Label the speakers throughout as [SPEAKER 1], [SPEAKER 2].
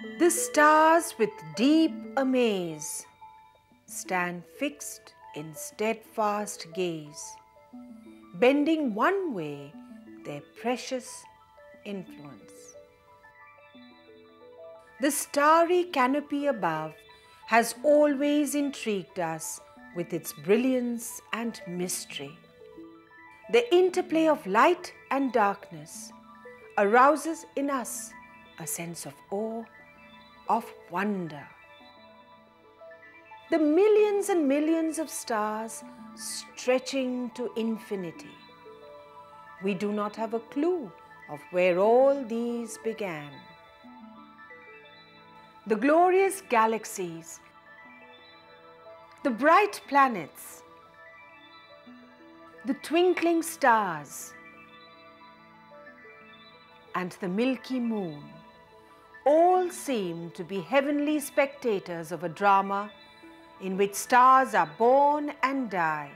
[SPEAKER 1] The stars with deep amaze stand fixed in steadfast gaze, bending one way their precious influence. The starry canopy above has always intrigued us with its brilliance and mystery. The interplay of light and darkness arouses in us a sense of awe, of wonder. The millions and millions of stars stretching to infinity. We do not have a clue of where all these began. The glorious galaxies, the bright planets, the twinkling stars, and the Milky Moon all seem to be heavenly spectators of a drama in which stars are born and die,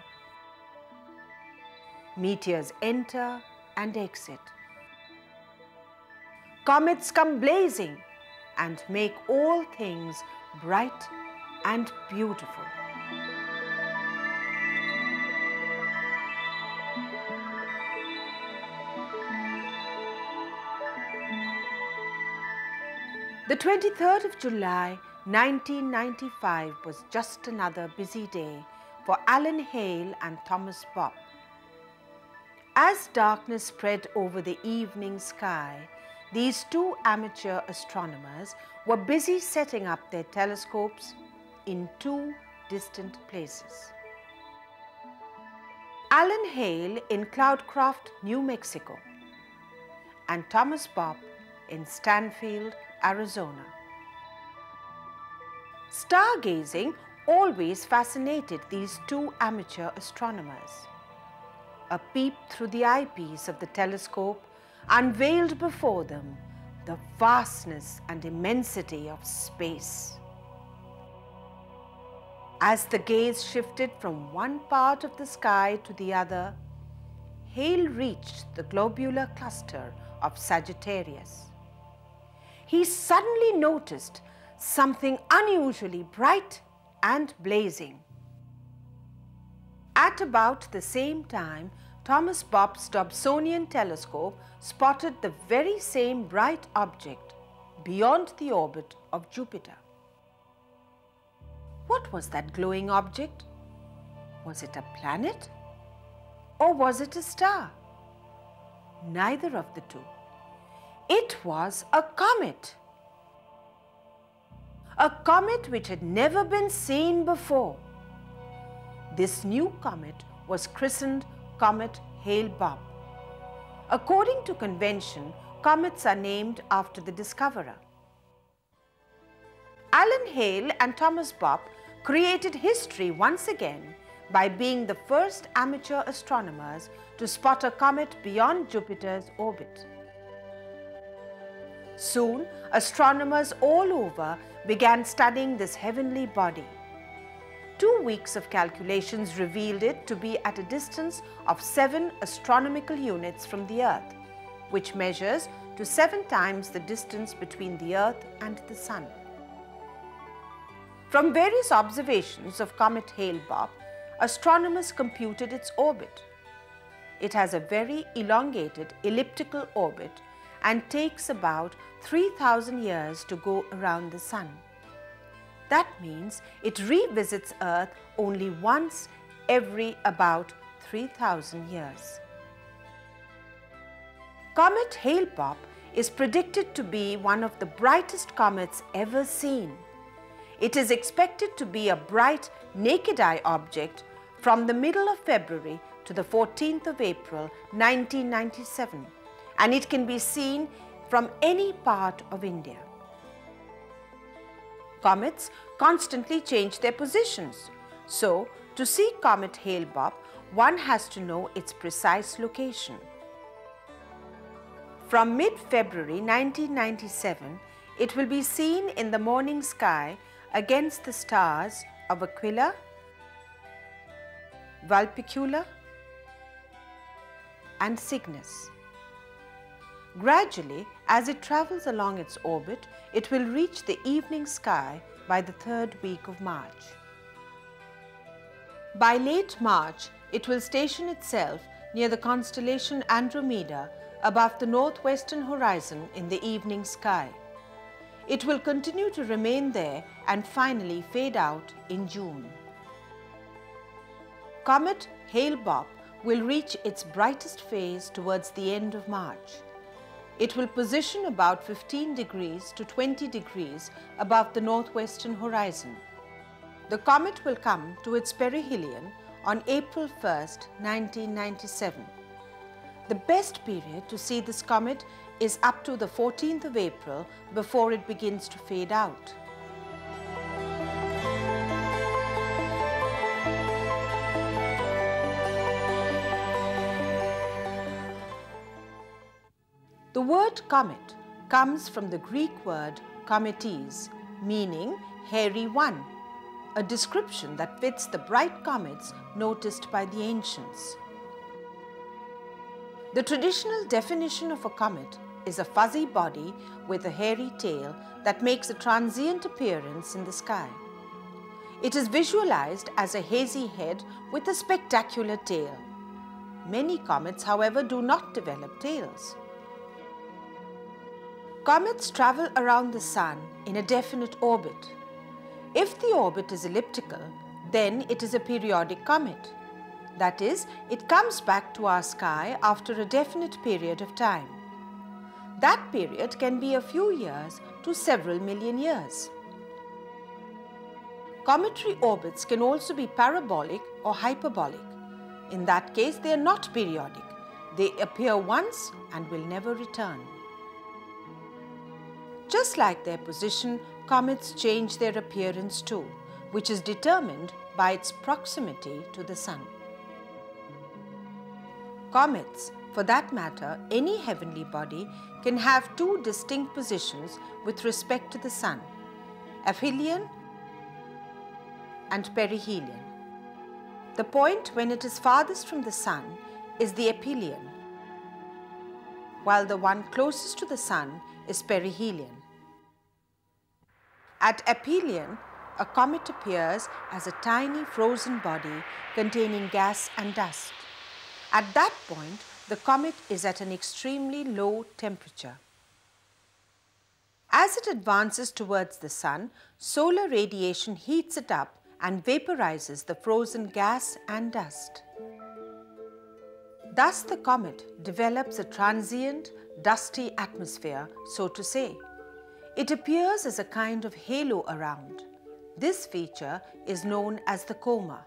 [SPEAKER 1] meteors enter and exit, comets come blazing and make all things bright and beautiful. The 23rd of July, 1995 was just another busy day for Alan Hale and Thomas Bopp. As darkness spread over the evening sky, these two amateur astronomers were busy setting up their telescopes in two distant places. Alan Hale in Cloudcroft, New Mexico, and Thomas Bopp in Stanfield, Arizona. Stargazing always fascinated these two amateur astronomers. A peep through the eyepiece of the telescope unveiled before them the vastness and immensity of space. As the gaze shifted from one part of the sky to the other, Hale reached the globular cluster of Sagittarius. He suddenly noticed something unusually bright and blazing. At about the same time, Thomas Bopp's Dobsonian telescope spotted the very same bright object beyond the orbit of Jupiter. What was that glowing object? Was it a planet? Or was it a star? Neither of the two. It was a comet. A comet which had never been seen before. This new comet was christened Comet Hale-BOPP. According to convention, comets are named after the discoverer. Alan Hale and Thomas Bopp created history once again by being the first amateur astronomers to spot a comet beyond Jupiter's orbit. Soon, astronomers all over began studying this heavenly body. 2 weeks of calculations revealed it to be at a distance of 7 astronomical units from the Earth, which measures to 7 times the distance between the Earth and the Sun. From various observations of Comet Hale-BOPP, astronomers computed its orbit. It has a very elongated elliptical orbit and takes about 3,000 years to go around the Sun. That means it revisits Earth only once every about 3,000 years. Comet Hale-BOPP is predicted to be one of the brightest comets ever seen. It is expected to be a bright, naked eye object from the middle of February to the 14th of April, 1997, and it can be seen from any part of India. Comets constantly change their positions, so to see Comet Hale-BOPP, one has to know its precise location. From mid-February 1997, it will be seen in the morning sky against the stars of Aquila, Vulpecula, and Cygnus. Gradually, as it travels along its orbit, it will reach the evening sky by the 3rd week of March. By late March, it will station itself near the constellation Andromeda above the northwestern horizon in the evening sky. It will continue to remain there and finally fade out in June. Comet HALE-BOPP will reach its brightest phase towards the end of March. It will position about 15 degrees to 20 degrees above the northwestern horizon. The comet will come to its perihelion on April 1st, 1997. The best period to see this comet is up to the 14th of April before it begins to fade out. The word comet comes from the Greek word kometes, meaning hairy one, a description that fits the bright comets noticed by the ancients. The traditional definition of a comet is a fuzzy body with a hairy tail that makes a transient appearance in the sky. It is visualized as a hazy head with a spectacular tail. Many comets, however, do not develop tails. Comets travel around the Sun in a definite orbit. If the orbit is elliptical, then it is a periodic comet. That is, it comes back to our sky after a definite period of time. That period can be a few years to several million years. Cometary orbits can also be parabolic or hyperbolic. In that case, they are not periodic. They appear once and will never return. Just like their position, comets change their appearance too, which is determined by its proximity to the Sun. Comets, for that matter, any heavenly body, can have two distinct positions with respect to the Sun: aphelion and perihelion. The point when it is farthest from the Sun is the aphelion, while the one closest to the Sun is perihelion. At aphelion, a comet appears as a tiny frozen body containing gas and dust. At that point, the comet is at an extremely low temperature. As it advances towards the Sun, solar radiation heats it up and vaporizes the frozen gas and dust. Thus, the comet develops a transient, dusty atmosphere, so to say. It appears as a kind of halo around. This feature is known as the coma.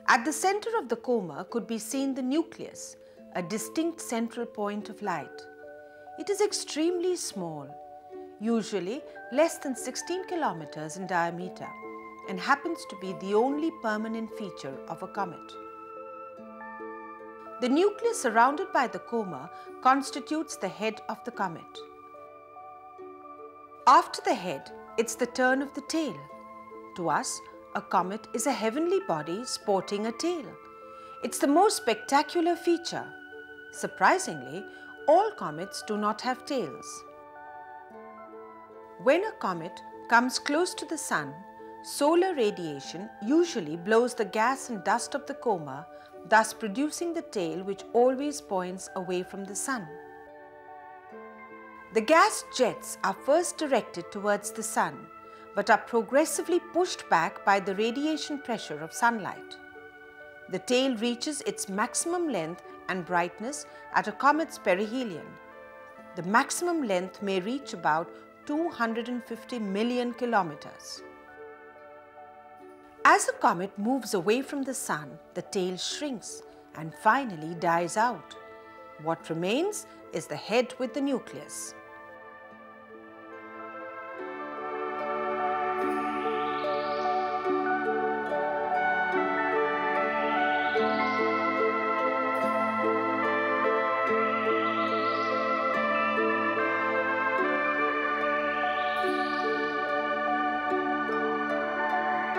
[SPEAKER 1] At the center of the coma could be seen the nucleus, a distinct central point of light. It is extremely small, usually less than 16 kilometers in diameter, and happens to be the only permanent feature of a comet. The nucleus surrounded by the coma constitutes the head of the comet. After the head, it's the turn of the tail. To us, a comet is a heavenly body sporting a tail. It's the most spectacular feature. Surprisingly, all comets do not have tails. When a comet comes close to the Sun, solar radiation usually blows the gas and dust of the coma, thus producing the tail which always points away from the Sun. The gas jets are first directed towards the Sun, but are progressively pushed back by the radiation pressure of sunlight. The tail reaches its maximum length and brightness at a comet's perihelion. The maximum length may reach about 250 million kilometers. As a comet moves away from the Sun, the tail shrinks and finally dies out. What remains is the head with the nucleus.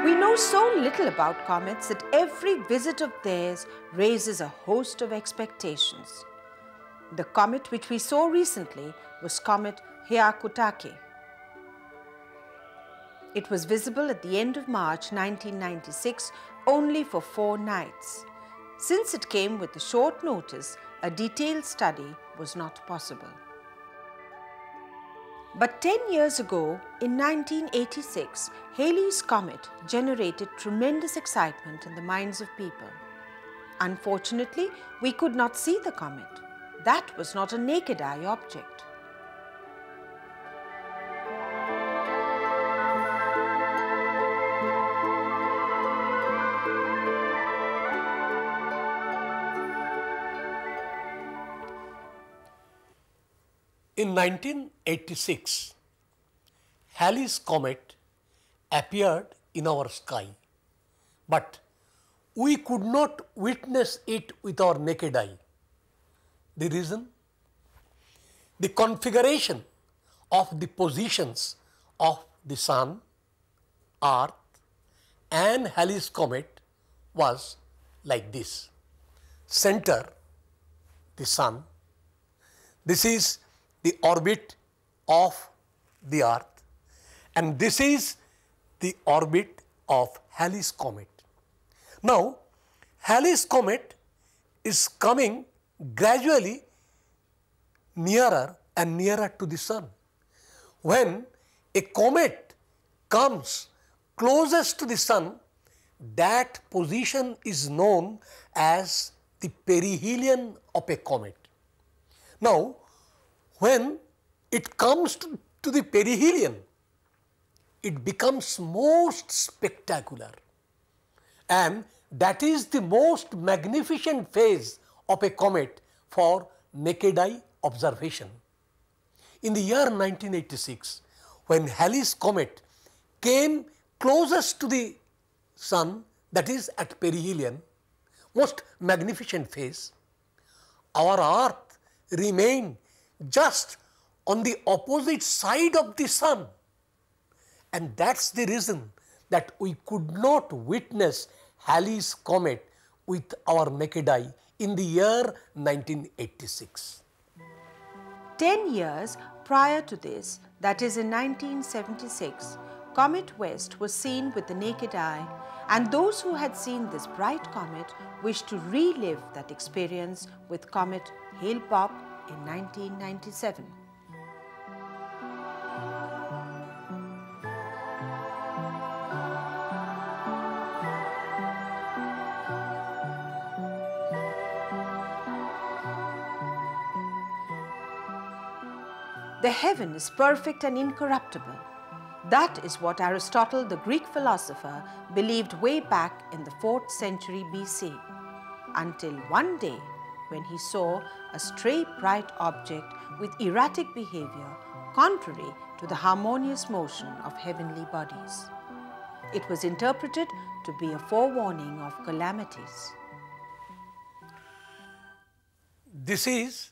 [SPEAKER 1] We know so little about comets that every visit of theirs raises a host of expectations. The comet which we saw recently was Comet Hyakutake. It was visible at the end of March 1996 only for 4 nights. Since it came with a short notice, a detailed study was not possible. But 10 years ago, in 1986, Halley's comet generated tremendous excitement in the minds of people. Unfortunately, we could not see the comet. That was not a naked eye object.
[SPEAKER 2] In 1986, Halley's comet appeared in our sky, but we could not witness it with our naked eye. The reason? The configuration of the positions of the Sun, Earth and Halley's comet was like this. Center, the Sun. This is the orbit of the Earth, and this is the orbit of Halley's comet. Now, Halley's comet is coming gradually nearer and nearer to the Sun. When a comet comes closest to the Sun, that position is known as the perihelion of a comet. Now, when it comes to the perihelion, it becomes most spectacular, and that is the most magnificent phase of a comet for naked eye observation. In the year 1986, when Halley's comet came closest to the Sun, that is at perihelion, most magnificent phase, our Earth remained just on the opposite side of the Sun, and that is the reason that we could not witness Halley's comet with our naked eye in the year 1986.
[SPEAKER 1] 10 years prior to this, that is in 1976, Comet West was seen with the naked eye, and those who had seen this bright comet wished to relive that experience with Comet HALE-BOPP in 1997. The heaven is perfect and incorruptible. That is what Aristotle, the Greek philosopher, believed way back in the 4th century BC, until one day when he saw a stray bright object with erratic behavior contrary to the harmonious motion of heavenly bodies. It was interpreted to be a forewarning of calamities.
[SPEAKER 2] This is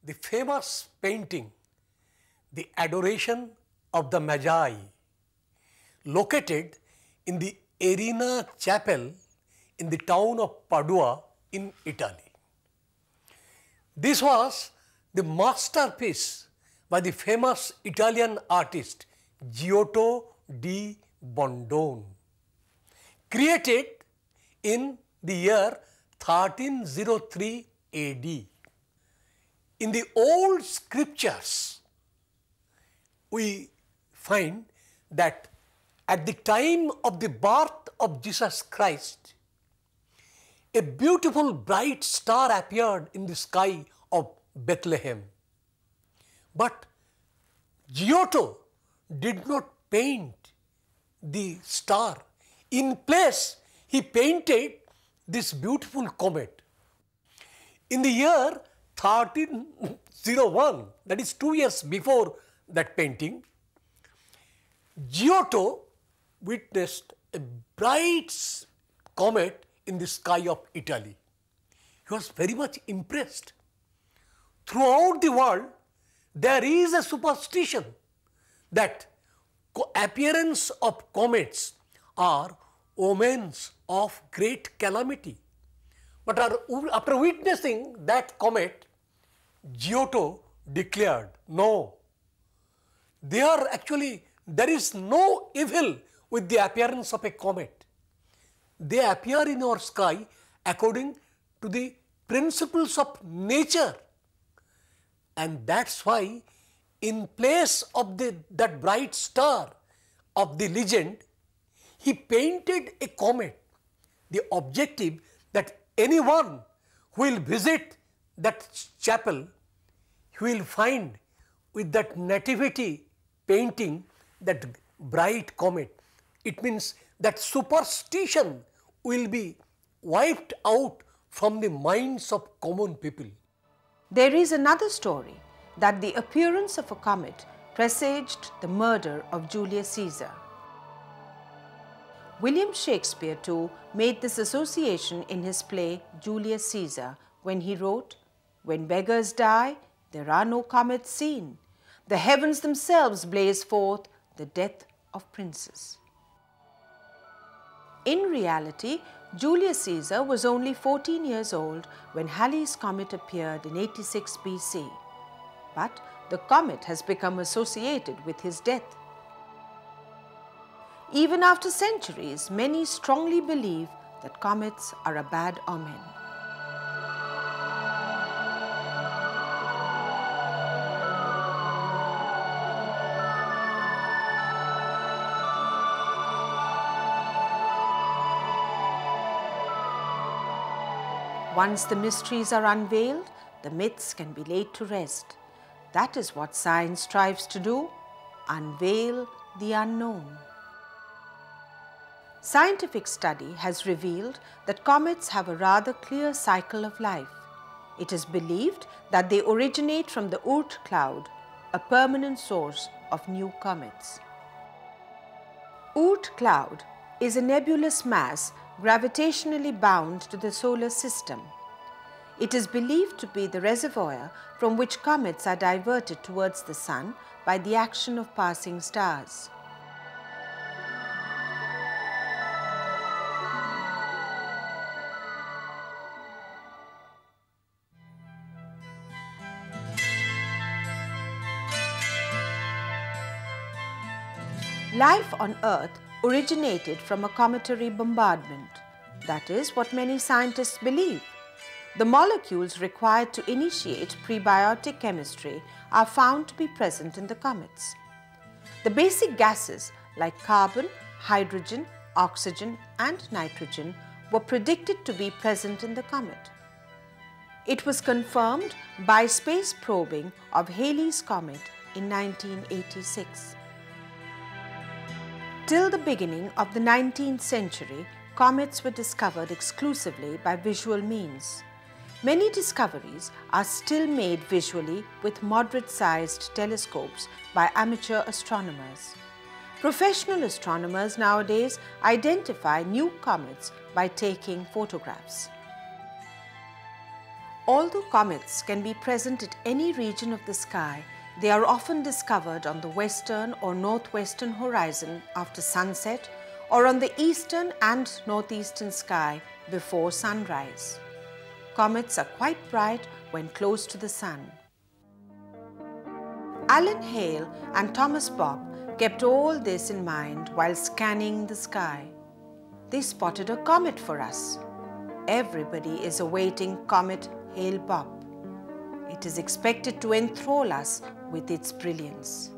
[SPEAKER 2] the famous painting, The Adoration of the Magi, located in the Arena Chapel in the town of Padua in Italy. This was the masterpiece by the famous Italian artist Giotto di Bondone, created in the year 1303 AD. In the old scriptures, we find that at the time of the birth of Jesus Christ, a beautiful bright star appeared in the sky of Bethlehem. But Giotto did not paint the star. In place, he painted this beautiful comet. In the year 1301, that is 2 years before that painting, Giotto witnessed a bright comet in the sky of Italy. He was very much impressed. Throughout the world, there is a superstition that appearance of comets are omens of great calamity. But after witnessing that comet, Giotto declared, no, there is no evil with the appearance of a comet. They appear in our sky according to the principles of nature, and that is why in place of that bright star of the legend, he painted a comet. The objective that anyone who will visit that chapel, he will find with that nativity painting that bright comet. It means that superstition will be wiped out from the minds of common people.
[SPEAKER 1] There is another story that the appearance of a comet presaged the murder of Julius Caesar. William Shakespeare too made this association in his play Julius Caesar when he wrote, "When beggars die, there are no comets seen. The heavens themselves blaze forth the death of princes." In reality, Julius Caesar was only 14 years old when Halley's comet appeared in 86 BC. But the comet has become associated with his death. Even after centuries, many strongly believe that comets are a bad omen. Once the mysteries are unveiled, the myths can be laid to rest. That is what science strives to do, unveil the unknown. Scientific study has revealed that comets have a rather clear cycle of life. It is believed that they originate from the Oort cloud, a permanent source of new comets. Oort cloud is a nebulous mass gravitationally bound to the solar system. It is believed to be the reservoir from which comets are diverted towards the Sun by the action of passing stars. Life on Earth originated from a cometary bombardment. That is what many scientists believe. The molecules required to initiate prebiotic chemistry are found to be present in the comets. The basic gases like carbon, hydrogen, oxygen and nitrogen were predicted to be present in the comet. It was confirmed by space probing of Halley's comet in 1986. Till the beginning of the 19th century, comets were discovered exclusively by visual means. Many discoveries are still made visually with moderate-sized telescopes by amateur astronomers. Professional astronomers nowadays identify new comets by taking photographs. Although comets can be present at any region of the sky, they are often discovered on the western or northwestern horizon after sunset or on the eastern and northeastern sky before sunrise. Comets are quite bright when close to the sun. Alan Hale and Thomas Bopp kept all this in mind while scanning the sky. They spotted a comet for us. Everybody is awaiting Comet HALE-BOPP. It is expected to enthrall us with its brilliance.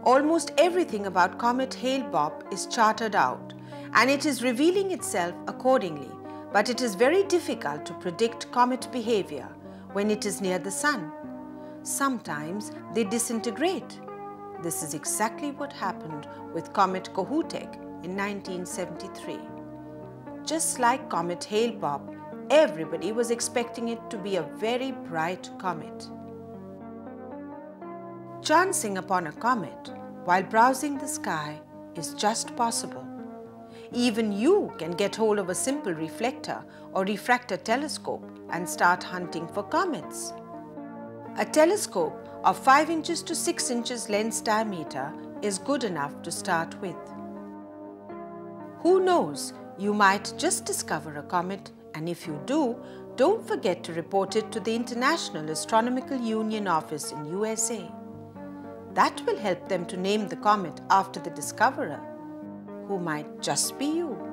[SPEAKER 1] Almost everything about Comet HALE-BOPP is charted out, and it is revealing itself accordingly, but it is very difficult to predict comet behavior when it is near the Sun. Sometimes they disintegrate. This is exactly what happened with Comet Kohoutek in 1973. Just like Comet HALE-BOPP, everybody was expecting it to be a very bright comet. Chancing upon a comet while browsing the sky is just possible. Even you can get hold of a simple reflector or refractor telescope and start hunting for comets. A telescope of 5 inches to 6 inches lens diameter is good enough to start with. Who knows, you might just discover a comet, and if you do, don't forget to report it to the International Astronomical Union office in USA. That will help them to name the comet after the discoverer, who might just be you.